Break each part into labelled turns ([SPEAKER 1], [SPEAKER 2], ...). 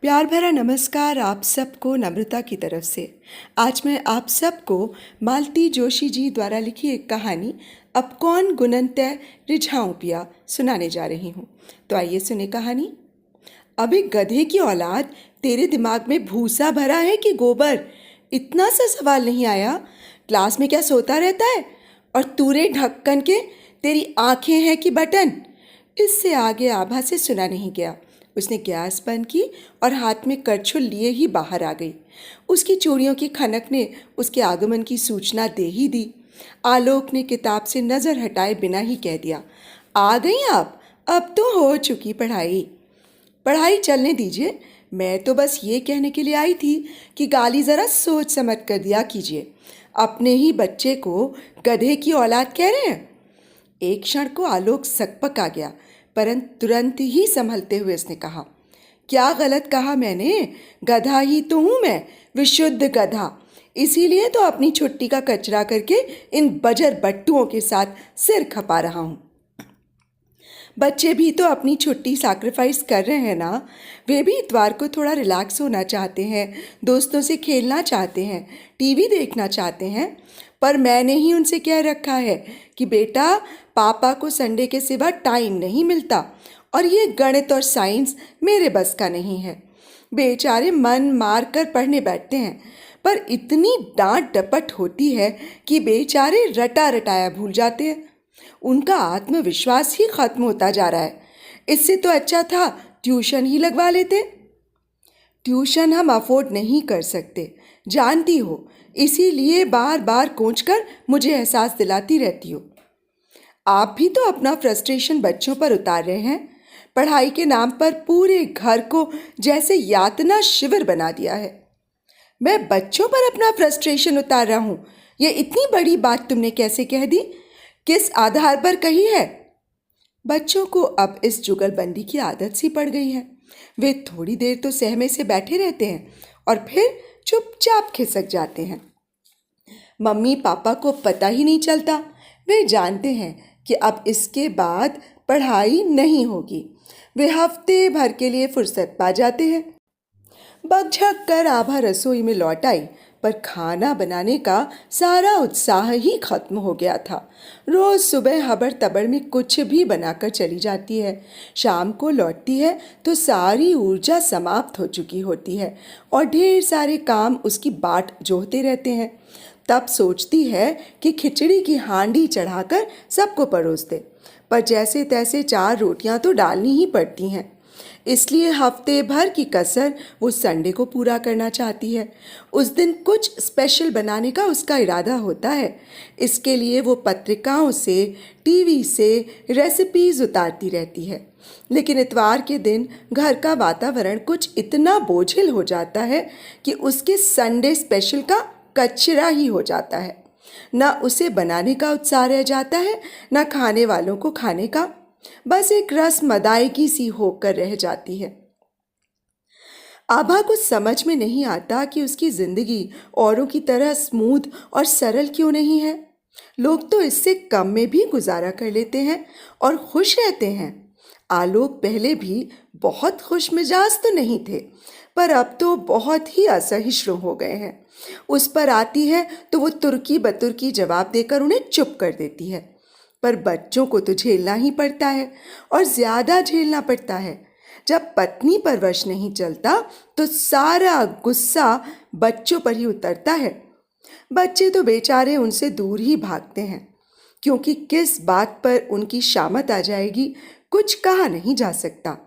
[SPEAKER 1] प्यार भरा नमस्कार आप सबको नम्रता की तरफ से। आज मैं आप सबको मालती जोशी जी द्वारा लिखी एक कहानी अब कौन गुणनतय रिझाऊं पिया सुनाने जा रही हूँ। तो आइए सुने कहानी। अब एक गधे की औलाद, तेरे दिमाग में भूसा भरा है कि गोबर? इतना सा सवाल नहीं आया? क्लास में क्या सोता रहता है? और तूरे ढक्कन के तेरी आंखें हैं कि बटन? इससे आगे आभा से सुना नहीं गया। उसने गैस बंद की और हाथ में करछुल लिए ही बाहर आ गई। उसकी चूड़ियों की खनक ने उसके आगमन की सूचना दे ही दी। आलोक ने किताब से नज़र हटाए बिना ही कह दिया, आ गई आप? अब तो हो चुकी पढ़ाई। पढ़ाई चलने दीजिए, मैं तो बस ये कहने के लिए आई थी कि गाली ज़रा सोच समझ कर दिया कीजिए। अपने ही बच्चे को गधे की औलाद कह रहे हैं। एक क्षण को आलोक सकपक आ गया, परंतु तुरंत ही संभलते हुए उसने कहा, क्या गलत कहा मैंने? गधा ही तो हूँ मैं, विशुद्ध गधा। इसीलिए तो अपनी छुट्टी का कचरा करके इन बजर बट्टुओं के साथ सिर खपा रहा हूँ। बच्चे भी तो अपनी छुट्टी सैक्रिफाइस कर रहे हैं ना। वे भी इतवार को थोड़ा रिलैक्स होना चाहते हैं, दोस्तों से खेलना चाहते हैं, टीवी देखना चाहते हैं। पर मैंने ही उनसे कह रखा है कि बेटा, पापा को संडे के सिवा टाइम नहीं मिलता और ये गणित और साइंस मेरे बस का नहीं है। बेचारे मन मार कर पढ़ने बैठते हैं, पर इतनी डांट डपट होती है कि बेचारे रटा रटाया भूल जाते हैं। उनका आत्मविश्वास ही खत्म होता जा रहा है। इससे तो अच्छा था ट्यूशन ही लगवा लेते। ट्यूशन हम अफोर्ड नहीं कर सकते, जानती हो, इसीलिए बार बार कोंच कर मुझे एहसास दिलाती रहती हो। आप भी तो अपना फ्रस्ट्रेशन बच्चों पर उतार रहे हैं। पढ़ाई के नाम पर पूरे घर को जैसे यातना शिविर बना दिया है। मैं बच्चों पर अपना फ्रस्ट्रेशन उतार रहा हूँ, ये इतनी बड़ी बात तुमने कैसे कह दी? किस आधार पर कही है? बच्चों को अब इस जुगलबंदी की आदत सी पड़ गई है। वे थोड़ी देर तो सहमे से बैठे रहते हैं और फिर चुपचाप खिसक जाते हैं। मम्मी पापा को पता ही नहीं चलता। वे जानते हैं कि अब इसके बाद पढ़ाई नहीं होगी। वे हफ्ते भर के लिए फुर्सत पा जाते हैं। बकझक कर आभा रसोई में लौट आई, पर खाना बनाने का सारा उत्साह ही खत्म हो गया था। रोज सुबह हबड़ तबड़ में कुछ भी बनाकर चली जाती है। शाम को लौटती है तो सारी ऊर्जा समाप्त हो चुकी होती है और ढेर सारे काम उसकी बाट जोहते रहते हैं। तब सोचती है कि खिचड़ी की हांडी चढ़ाकर सबको परोस दे, पर जैसे तैसे 4 रोटियां तो डालनी ही पड़ती हैं। इसलिए हफ्ते भर की कसर वो संडे को पूरा करना चाहती है। उस दिन कुछ स्पेशल बनाने का उसका इरादा होता है। इसके लिए वो पत्रिकाओं से, टीवी से रेसिपीज उतारती रहती है। लेकिन इतवार के दिन घर का वातावरण कुछ इतना बोझिल हो जाता है कि उसके संडे स्पेशल का कचरा ही हो जाता है। ना उसे बनाने का उत्साह रह जाता है, ना खाने वालों को खाने का। बस एक रस्म अदायगी सी होकर रह जाती है। आभा को समझ में नहीं आता कि उसकी जिंदगी औरों की तरह स्मूथ और सरल क्यों नहीं है। लोग तो इससे कम में भी गुजारा कर लेते हैं और खुश रहते हैं। आलोक पहले भी बहुत खुश मिजाज तो नहीं थे, पर अब तो बहुत ही असहिष्णु हो गए हैं। उस पर आती है तो वो तुर्की बतुर्की जवाब देकर उन्हें चुप कर देती है। पर बच्चों को तो झेलना ही पड़ता है और ज़्यादा झेलना पड़ता है। जब पत्नी पर वश नहीं चलता तो सारा गुस्सा बच्चों पर ही उतरता है। बच्चे तो बेचारे उनसे दूर ही भागते हैं, क्योंकि किस बात पर उनकी शामत आ जाएगी कुछ कहा नहीं जा सकता।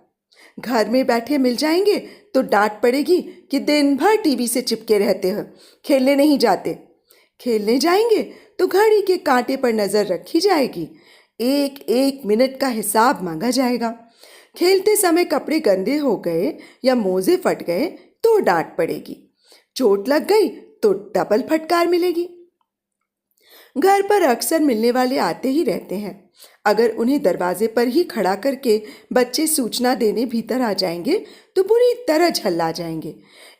[SPEAKER 1] घर में बैठे मिल जाएंगे तो डांट पड़ेगी कि दिन भर टीवी से चिपके रहते हो, खेलने नहीं जाते। खेलने जाएंगे तो घड़ी के कांटे पर नजर रखी जाएगी, एक एक मिनट का हिसाब मांगा जाएगा। खेलते समय कपड़े गंदे हो गए या मोजे फट गए तो डांट पड़ेगी, चोट लग गई तो डबल फटकार मिलेगी। घर पर अक्सर मिलने वाले आते ही रहते हैं। अगर उन्हें दरवाजे पर ही खड़ा करके बच्चे सूचना देने भीतर आ जाएंगे तो बुरी तरह झल्ला जाएंगे।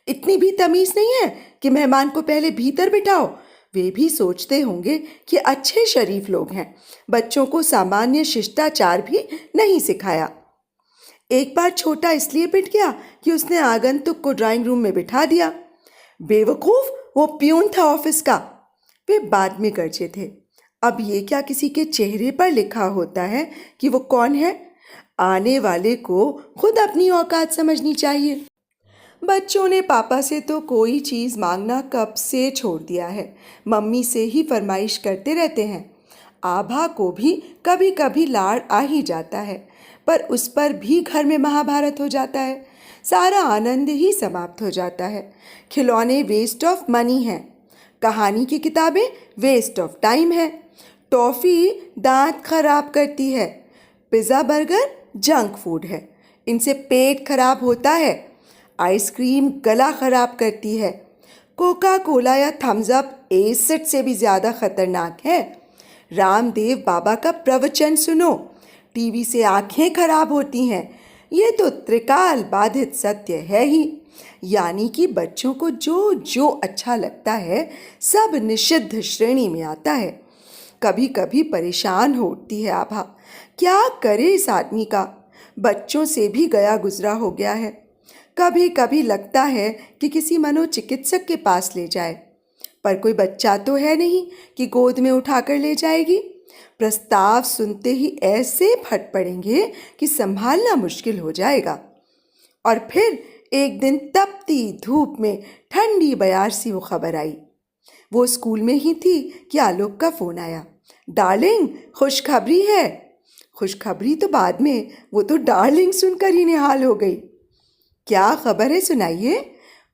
[SPEAKER 1] इतनी भी तमीज नहीं है कि मेहमान को पहले भीतर बिठाओ। वे भी सोचते होंगे कि अच्छे शरीफ लोग हैं, बच्चों को सामान्य शिष्टाचार भी नहीं सिखाया। एक बार छोटा इसलिए पिट गया कि उसने आगंतुक को ड्राइंग रूम में बिठा दिया। बेवकूफ, वो प्यून था ऑफिस का। वे बाद में गरजे थे। अब ये क्या किसी के चेहरे पर लिखा होता है कि वो कौन है? आने वाले को खुद अपनी औकात समझनी चाहिए। बच्चों ने पापा से तो कोई चीज़ मांगना कब से छोड़ दिया है। मम्मी से ही फरमाइश करते रहते हैं। आभा को भी कभी कभी लाड़ आ ही जाता है, पर उस पर भी घर में महाभारत हो जाता है। सारा आनंद ही समाप्त हो जाता है। खिलौने वेस्ट ऑफ मनी हैं, कहानी की किताबें वेस्ट ऑफ टाइम है, टॉफ़ी दांत खराब करती है, पिज़्ज़ा बर्गर जंक फूड है, इनसे पेट खराब होता है, आइसक्रीम गला खराब करती है, कोका कोला या थम्स अप एसिड से भी ज़्यादा खतरनाक है, रामदेव बाबा का प्रवचन सुनो, टीवी से आंखें खराब होती हैं। ये तो त्रिकाल बाधित सत्य है ही। यानी कि बच्चों को जो जो अच्छा लगता है सब निषिद्ध श्रेणी में आता है। कभी कभी परेशान हो उठती है आभा, क्या करे इस आदमी का, बच्चों से भी गया गुजरा हो गया है। कभी कभी लगता है कि किसी मनोचिकित्सक के पास ले जाए, पर कोई बच्चा तो है नहीं कि गोद में उठाकर ले जाएगी। प्रस्ताव सुनते ही ऐसे फट पड़ेंगे कि संभालना मुश्किल हो जाएगा। और फिर एक दिन तपती धूप में ठंडी बयार सी वो खबर आई। वो स्कूल में ही थी कि आलोक का फ़ोन आया। डार्लिंग, खुशखबरी है। खुशखबरी तो बाद में, वो तो डार्लिंग सुनकर ही निहाल हो गई। क्या खबर है, सुनाइए,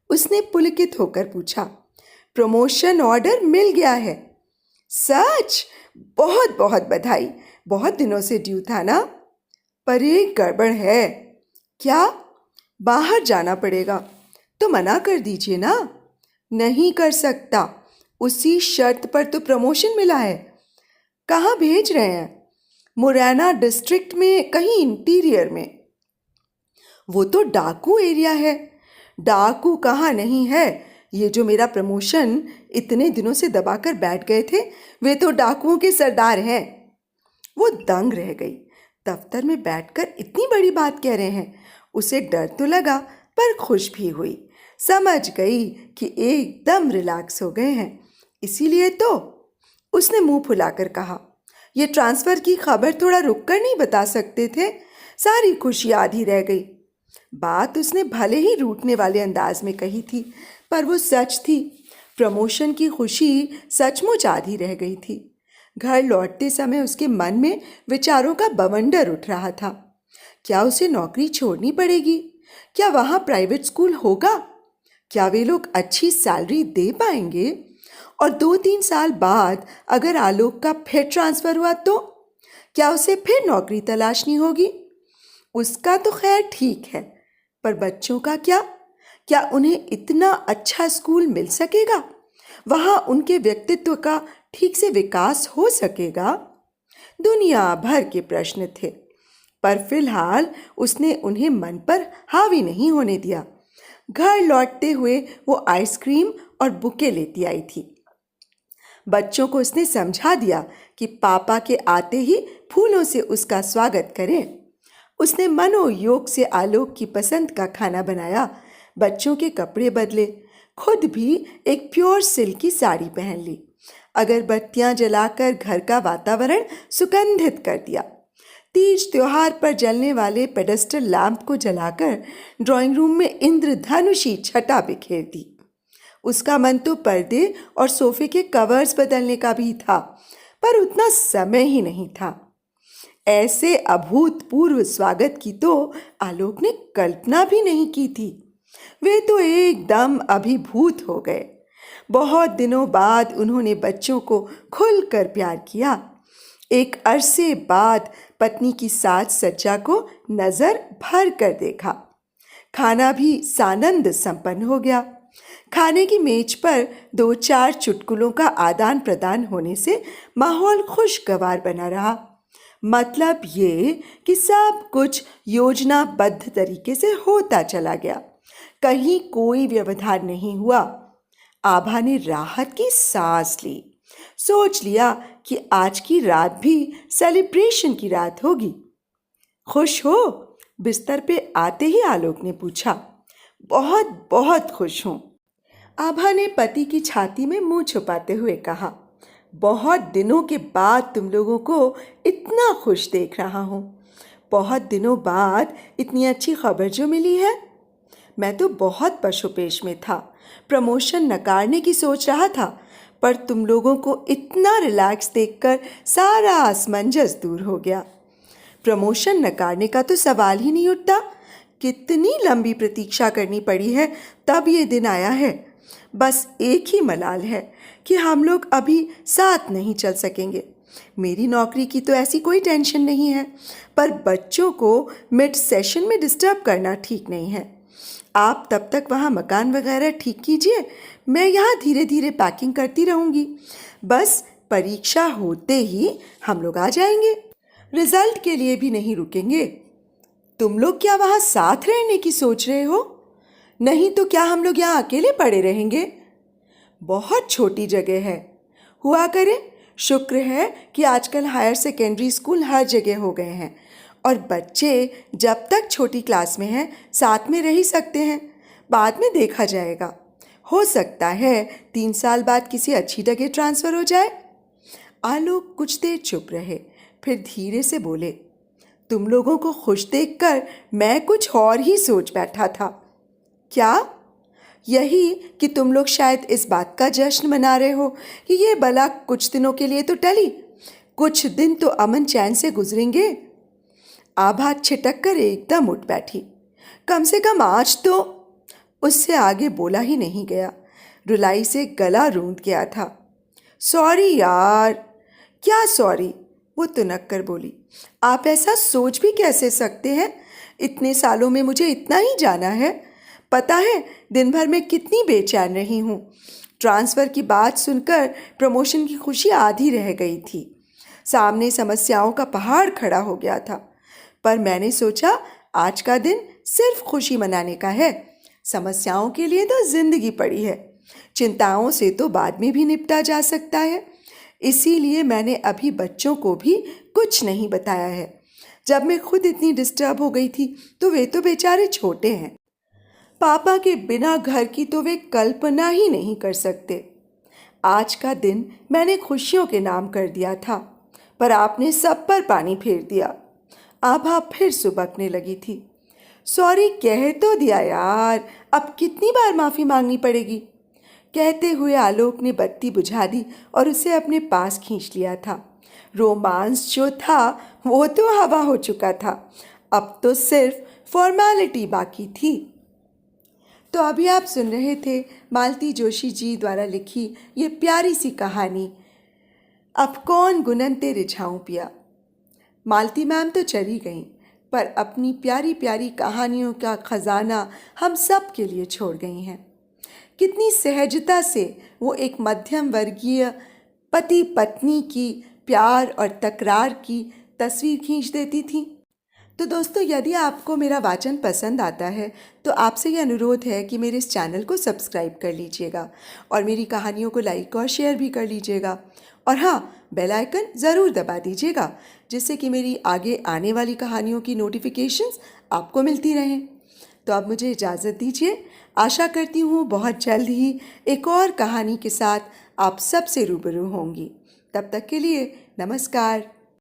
[SPEAKER 1] उसने पुलकित होकर पूछा। प्रमोशन ऑर्डर मिल गया है। सच? बहुत बहुत बधाई, बहुत दिनों से ड्यू था ना। पर एक गड़बड़ है। क्या? बाहर जाना पड़ेगा। तो मना कर दीजिए ना। नहीं कर सकता, उसी शर्त पर तो प्रमोशन मिला है। कहाँ भेज रहे हैं? मुरैना डिस्ट्रिक्ट में, कहीं इंटीरियर में। वो तो डाकू एरिया है। डाकू कहाँ नहीं है। ये जो मेरा प्रमोशन इतने दिनों से दबाकर बैठ गए थे, वे तो डाकुओं के सरदार हैं। वो दंग रह गई। दफ्तर में बैठकर इतनी बड़ी बात कह रहे हैं। उसे डर तो लगा, पर खुश भी हुई। समझ गई कि एकदम रिलैक्स हो गए हैं। इसीलिए तो उसने मुंह फुलाकर कहा, ये ट्रांसफ़र की खबर थोड़ा रुक कर नहीं बता सकते थे? सारी खुशी आधी रह गई। बात उसने भले ही रूठने वाले अंदाज में कही थी, पर वो सच थी। प्रमोशन की खुशी सचमुच आधी रह गई थी। घर लौटते समय उसके मन में विचारों का बवंडर उठ रहा था। क्या उसे नौकरी छोड़नी पड़ेगी? क्या वहाँ प्राइवेट स्कूल होगा? क्या वे लोग अच्छी सैलरी दे पाएंगे? और 2-3 साल बाद अगर आलोक का फिर ट्रांसफ़र हुआ तो क्या उसे फिर नौकरी तलाशनी होगी? उसका तो खैर ठीक है, पर बच्चों का क्या? क्या उन्हें इतना अच्छा स्कूल मिल सकेगा? वहाँ उनके व्यक्तित्व का ठीक से विकास हो सकेगा? दुनिया भर के प्रश्न थे, पर फिलहाल उसने उन्हें मन पर हावी नहीं होने दिया। घर लौटते हुए वो आइसक्रीम और बुके लेती आई थी। बच्चों को उसने समझा दिया कि पापा के आते ही फूलों से उसका स्वागत करें। उसने मनोयोग से आलोक की पसंद का खाना बनाया, बच्चों के कपड़े बदले, खुद भी एक प्योर सिल्क की साड़ी पहन ली, अगरबत्तियां जलाकर घर का वातावरण सुगंधित कर दिया। तीज त्योहार पर जलने वाले पेडेस्टल लैंप को जलाकर ड्राइंग रूम में इंद्रधनुषी छटा बिखेर दी। उसका मन तो पर्दे और सोफे के कवर्स बदलने का भी था, पर उतना समय ही नहीं था। ऐसे अभूतपूर्व स्वागत की तो आलोक ने कल्पना भी नहीं की थी। वे तो एकदम अभिभूत हो गए। बहुत दिनों बाद उन्होंने बच्चों को खुलकर प्यार किया। एक अरसे बाद पत्नी की साज सज्जा को नजर भर कर देखा। खाना भी सानंद संपन्न हो गया। खाने की मेज पर 2-4 चुटकुलों का आदान प्रदान होने से माहौल खुशगवार बना रहा। मतलब ये कि सब कुछ योजनाबद्ध तरीके से होता चला गया, कहीं कोई व्यवधान नहीं हुआ। आभा ने राहत की सांस ली। सोच लिया कि आज की रात भी सेलिब्रेशन की रात होगी। खुश हो? बिस्तर पे आते ही आलोक ने पूछा। बहुत बहुत खुश हूँ। आभा ने पति की छाती में मुंह छुपाते हुए कहा। बहुत दिनों के बाद तुम लोगों को इतना खुश देख रहा हूँ। बहुत दिनों बाद इतनी अच्छी खबर जो मिली है। मैं तो बहुत पशुपेश में था, प्रमोशन नकारने की सोच रहा था, पर तुम लोगों को इतना रिलैक्स देखकर सारा असमंजस दूर हो गया। प्रमोशन नकारने का तो सवाल ही नहीं उठता। कितनी लंबी प्रतीक्षा करनी पड़ी है, तब ये दिन आया है। बस एक ही मलाल है कि हम लोग अभी साथ नहीं चल सकेंगे। मेरी नौकरी की तो ऐसी कोई टेंशन नहीं है, पर बच्चों को मिड सेशन में डिस्टर्ब करना ठीक नहीं है। आप तब तक वहाँ मकान वगैरह ठीक कीजिए, मैं यहाँ धीरे धीरे पैकिंग करती रहूँगी। बस परीक्षा होते ही हम लोग आ जाएंगे। रिजल्ट के लिए भी नहीं रुकेंगे। तुम लोग क्या वहाँ साथ रहने की सोच रहे हो? नहीं तो क्या हम लोग यहाँ अकेले पड़े रहेंगे? बहुत छोटी जगह है, हुआ करे। शुक्र है कि आजकल हायर सेकेंडरी स्कूल हर जगह हो गए हैं और बच्चे जब तक छोटी क्लास में हैं साथ में रह ही सकते हैं। बाद में देखा जाएगा। हो सकता है 3 साल बाद किसी अच्छी जगह ट्रांसफ़र हो जाए। आलोक कुछ देर चुप रहे, फिर धीरे से बोले। तुम लोगों को खुश देखकर मैं कुछ और ही सोच बैठा था। क्या? यही कि तुम लोग शायद इस बात का जश्न मना रहे हो कि ये बला कुछ दिनों के लिए तो टली, कुछ दिन तो अमन चैन से गुजरेंगे। आभा छिटक कर एकदम उठ बैठी। कम से कम आज तो। उससे आगे बोला ही नहीं गया, रुलाई से गला रूंध गया था। सॉरी यार। क्या सॉरी? वो तुनक कर बोली। आप ऐसा सोच भी कैसे सकते हैं? इतने सालों में मुझे इतना ही जाना है। पता है दिन भर में कितनी बेचैन रही हूँ। ट्रांसफ़र की बात सुनकर प्रमोशन की खुशी आधी रह गई थी। सामने समस्याओं का पहाड़ खड़ा हो गया था, पर मैंने सोचा आज का दिन सिर्फ खुशी मनाने का है। समस्याओं के लिए तो ज़िंदगी पड़ी है, चिंताओं से तो बाद में भी निपटा जा सकता है। इसीलिए मैंने अभी बच्चों को भी कुछ नहीं बताया है। जब मैं खुद इतनी डिस्टर्ब हो गई थी तो वे तो बेचारे छोटे हैं। पापा के बिना घर की तो वे कल्पना ही नहीं कर सकते। आज का दिन मैंने खुशियों के नाम कर दिया था, पर आपने सब पर पानी फेर दिया। आभा फिर सुबकने लगी थी। सॉरी कह तो दिया यार, अब कितनी बार माफ़ी मांगनी पड़ेगी? कहते हुए आलोक ने बत्ती बुझा दी और उसे अपने पास खींच लिया था। रोमांस जो था वो तो हवा हो चुका था, अब तो सिर्फ फॉर्मेलिटी बाकी थी। तो अभी आप सुन रहे थे मालती जोशी जी द्वारा लिखी ये प्यारी सी कहानी अब कौन गुननते रिझाऊं पिया। मालती मैम तो चली गईं, पर अपनी प्यारी प्यारी कहानियों का ख़जाना हम सब के लिए छोड़ गई हैं। कितनी सहजता से वो एक मध्यम वर्गीय पति पत्नी की प्यार और तकरार की तस्वीर खींच देती थी। तो दोस्तों, यदि आपको मेरा वाचन पसंद आता है तो आपसे ये अनुरोध है कि मेरे इस चैनल को सब्सक्राइब कर लीजिएगा और मेरी कहानियों को लाइक और शेयर भी कर लीजिएगा। और हाँ, बेल आइकन ज़रूर दबा दीजिएगा, जिससे कि मेरी आगे आने वाली कहानियों की नोटिफिकेशंस आपको मिलती रहें। तो अब मुझे इजाज़त दीजिए। आशा करती हूँ बहुत जल्द ही एक और कहानी के साथ आप सबसे रूबरू होंगी। तब तक के लिए नमस्कार।